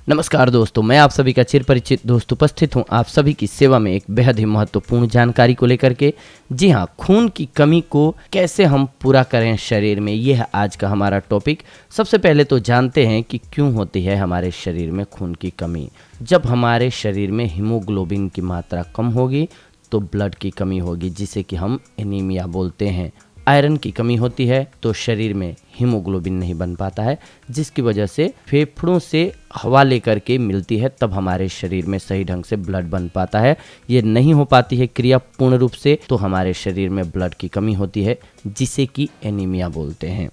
नमस्कार दोस्तों, मैं आप सभी का चिर परिचित दोस्त उपस्थित हूं आप सभी की सेवा में एक बेहद ही महत्वपूर्ण जानकारी को लेकर के। जी हां, खून की कमी को कैसे हम पूरा करें शरीर में, यह है आज का हमारा टॉपिक। सबसे पहले तो जानते हैं कि क्यों होती है हमारे शरीर में खून की कमी। जब हमारे शरीर में हीमोग्लोबिन की मात्रा कम होगी तो ब्लड की कमी होगी, जिसे कि हम एनीमिया बोलते हैं। आयरन की कमी होती है तो शरीर में हीमोग्लोबिन नहीं बन पाता है, जिसकी वजह से फेफड़ों से हवा लेकर के मिलती है, तब हमारे शरीर में सही ढंग से ब्लड बन पाता है। ये नहीं हो पाती है क्रिया पूर्ण रूप से, तो हमारे शरीर में ब्लड की कमी होती है, जिसे कि एनीमिया बोलते हैं।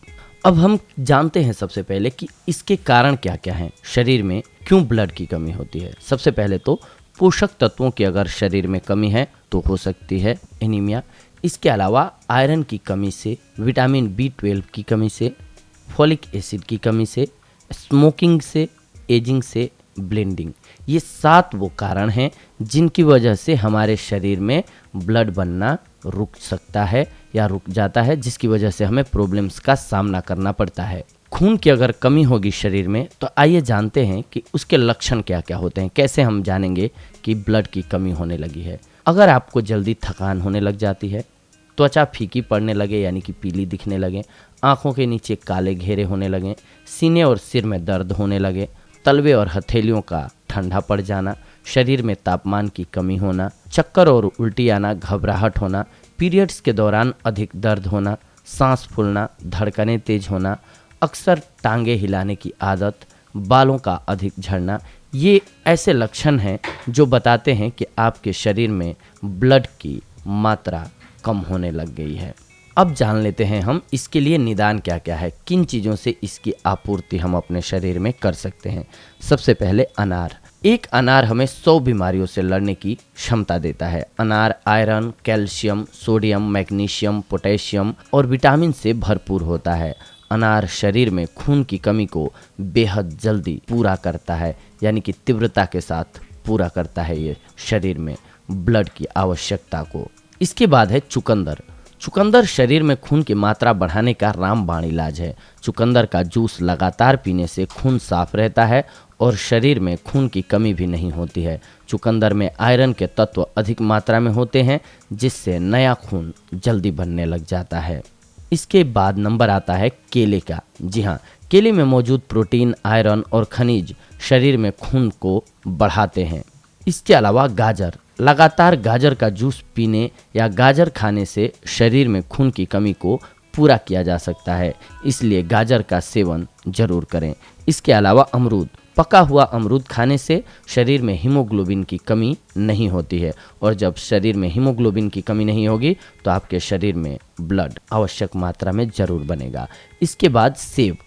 अब हम जानते हैं सबसे पहले कि इसके कारण क्या क्या हैं, शरीर में क्यों ब्लड की कमी होती है। सबसे पहले तो पोषक तत्वों की अगर शरीर में कमी है तो हो सकती है एनीमिया। इसके अलावा आयरन की कमी से, विटामिन B12 की कमी से, फॉलिक एसिड की कमी से, स्मोकिंग से, एजिंग से, ब्लेंडिंग, ये 7 वो कारण हैं जिनकी वजह से हमारे शरीर में ब्लड बनना रुक सकता है या रुक जाता है, जिसकी वजह से हमें प्रॉब्लम्स का सामना करना पड़ता है। खून की अगर कमी होगी शरीर में तो आइए जानते हैं कि उसके लक्षण क्या क्या होते हैं। कैसे हम जानेंगे कि ब्लड की कमी होने लगी है। अगर आपको जल्दी थकान होने लग जाती है, त्वचा फीकी पड़ने लगे यानी कि पीली दिखने लगे, आंखों के नीचे काले घेरे होने लगे, सीने और सिर में दर्द होने लगे, तलवे और हथेलियों का ठंडा पड़ जाना, शरीर में तापमान की कमी होना, चक्कर और उल्टी आना, घबराहट होना, पीरियड्स के दौरान अधिक दर्द होना, सांस फूलना, धड़कनें तेज होना, अक्सर टांगे हिलाने की आदत, बालों का अधिक झड़ना, ये ऐसे लक्षण हैं जो बताते हैं कि आपके शरीर में ब्लड की मात्रा कम होने लग गई है। अब जान लेते हैं हम इसके लिए निदान क्या क्या है, किन चीज़ों से इसकी आपूर्ति हम अपने शरीर में कर सकते हैं। सबसे पहले अनार। एक अनार हमें 100 बीमारियों से लड़ने की क्षमता देता है। अनार iron, calcium, sodium, magnesium, potassium और विटामिन से भरपूर होता है। अनार शरीर में खून की कमी को बेहद जल्दी पूरा करता है, यानी कि तीव्रता के साथ पूरा करता है ये शरीर में ब्लड की आवश्यकता को। इसके बाद है चुकंदर। चुकंदर शरीर में खून की मात्रा बढ़ाने का रामबाण इलाज है। चुकंदर का जूस लगातार पीने से खून साफ रहता है और शरीर में खून की कमी भी नहीं होती है। चुकंदर में आयरन के तत्व अधिक मात्रा में होते हैं, जिससे नया खून जल्दी बनने लग जाता है। इसके बाद नंबर आता है केले का। जी हाँ, केले में मौजूद प्रोटीन, आयरन और खनिज शरीर में खून को बढ़ाते हैं। इसके अलावा गाजर। लगातार गाजर का जूस पीने या गाजर खाने से शरीर में खून की कमी को पूरा किया जा सकता है, इसलिए गाजर का सेवन जरूर करें। इसके अलावा अमरूद। पका हुआ अमरूद खाने से शरीर में हीमोग्लोबिन की कमी नहीं होती है, और जब शरीर में हीमोग्लोबिन की कमी नहीं होगी तो आपके शरीर में ब्लड आवश्यक मात्रा में जरूर बनेगा। इसके बाद सेब।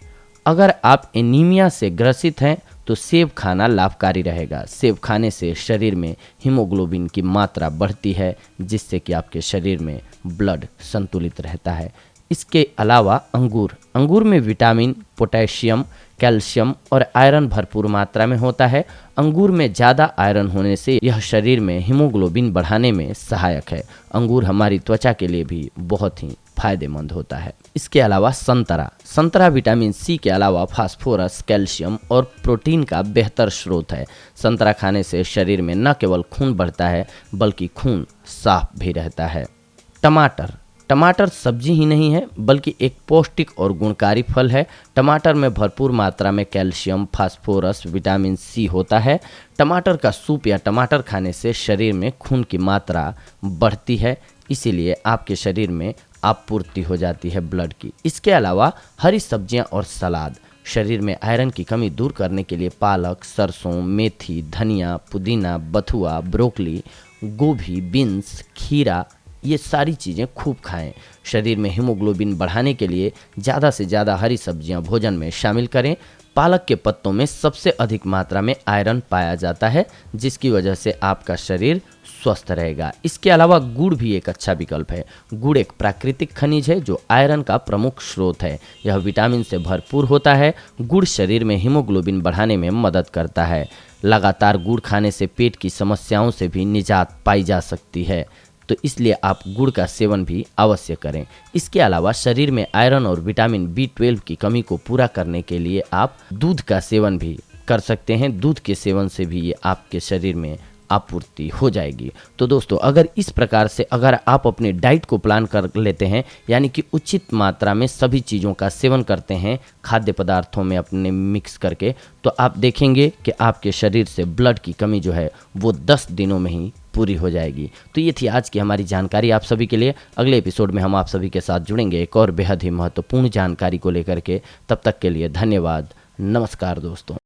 अगर आप एनीमिया से ग्रसित हैं तो सेब खाना लाभकारी रहेगा। सेब खाने से शरीर में हीमोग्लोबिन की मात्रा बढ़ती है, जिससे कि आपके शरीर में ब्लड संतुलित रहता है। इसके अलावा अंगूर। अंगूर में विटामिन, पोटेशियम, कैल्शियम और आयरन भरपूर मात्रा में होता है। अंगूर में ज़्यादा आयरन होने से यह शरीर में हीमोग्लोबिन बढ़ाने में सहायक है। अंगूर हमारी त्वचा के लिए भी बहुत ही फायदेमंद होता है। इसके अलावा संतरा। संतरा विटामिन C के अलावा फास्फोरस, कैल्शियम और प्रोटीन का बेहतर स्रोत है। संतरा खाने से शरीर में न केवल खून बढ़ता है बल्कि खून साफ भी रहता है। टमाटर। टमाटर सब्जी ही नहीं है बल्कि एक पौष्टिक और गुणकारी फल है। टमाटर में भरपूर मात्रा में कैल्शियम, फास्फोरस, विटामिन C होता है। टमाटर का सूप या टमाटर खाने से शरीर में खून की मात्रा बढ़ती है, इसीलिए आपके शरीर में आपूर्ति हो जाती है ब्लड की। इसके अलावा हरी सब्जियां और सलाद। शरीर में आयरन की कमी दूर करने के लिए पालक, सरसों, मेथी, धनिया, पुदीना, बथुआ, ब्रोकली, गोभी, बीन्स, खीरा, ये सारी चीज़ें खूब खाएं। शरीर में हीमोग्लोबिन बढ़ाने के लिए ज़्यादा से ज़्यादा हरी सब्जियां भोजन में शामिल करें। पालक के पत्तों में सबसे अधिक मात्रा में आयरन पाया जाता है, जिसकी वजह से आपका शरीर स्वस्थ रहेगा। इसके अलावा गुड़ भी एक अच्छा विकल्प है। गुड़ एक प्राकृतिक खनिज है जो आयरन का प्रमुख स्रोत है। यह विटामिन से भरपूर होता है। गुड़ शरीर में हीमोग्लोबिन बढ़ाने में मदद करता है। लगातार गुड़ खाने से पेट की समस्याओं से भी निजात पाई जा सकती है, तो इसलिए आप गुड़ का सेवन भी अवश्य करें। इसके अलावा शरीर में आयरन और विटामिन B12 की कमी को पूरा करने के लिए आप दूध का सेवन भी कर सकते हैं। दूध के सेवन से भी ये आपके शरीर में आपूर्ति हो जाएगी। तो दोस्तों, अगर इस प्रकार से अगर आप अपने डाइट को प्लान कर लेते हैं, यानी कि उचित मात्रा में सभी चीज़ों का सेवन करते हैं खाद्य पदार्थों में अपने मिक्स करके, तो आप देखेंगे कि आपके शरीर से ब्लड की कमी जो है वो 10 दिनों में ही पूरी हो जाएगी। तो ये थी आज की हमारी जानकारी आप सभी के लिए। अगले एपिसोड में हम आप सभी के साथ जुड़ेंगे एक और बेहद ही महत्वपूर्ण जानकारी को लेकर के। तब तक के लिए धन्यवाद। नमस्कार दोस्तों।